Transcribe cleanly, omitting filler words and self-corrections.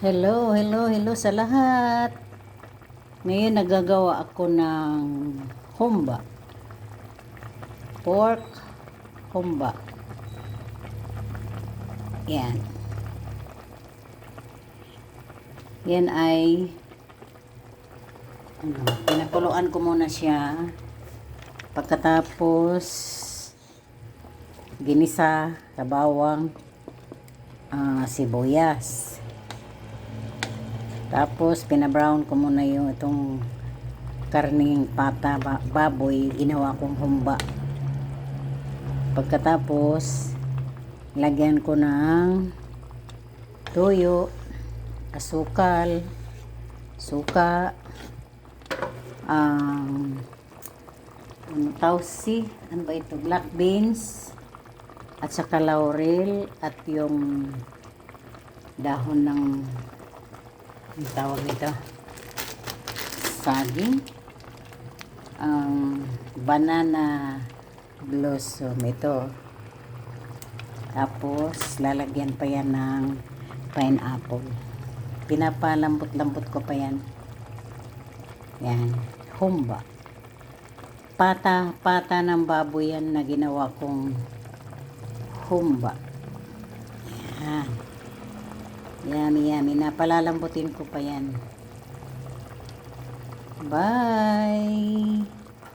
Hello sa lahat. Ngayon nagagawa ako ng humba. Pork humba. Yan. Yan ay pinakuluan ko muna siya. Pagkatapos ginisa sa bawang, sibuyas. Tapos pinabrown ko muna yung itong karning pata baboy, ginawa kong humba. Pagkatapos lagyan ko ng toyo, asukal, suka, ano ba ito, black beans, at saka laurel, at yung dahon ng ang tawag nito, saging, banana blossom ito. Tapos lalagyan pa yan ng pineapple. Pinapalambot-lambot ko pa yan. Yan, humba. Pata ng baboy yan na ginawa kong humba. Yan. Yummy. Napalalambutin ko pa yan. Bye!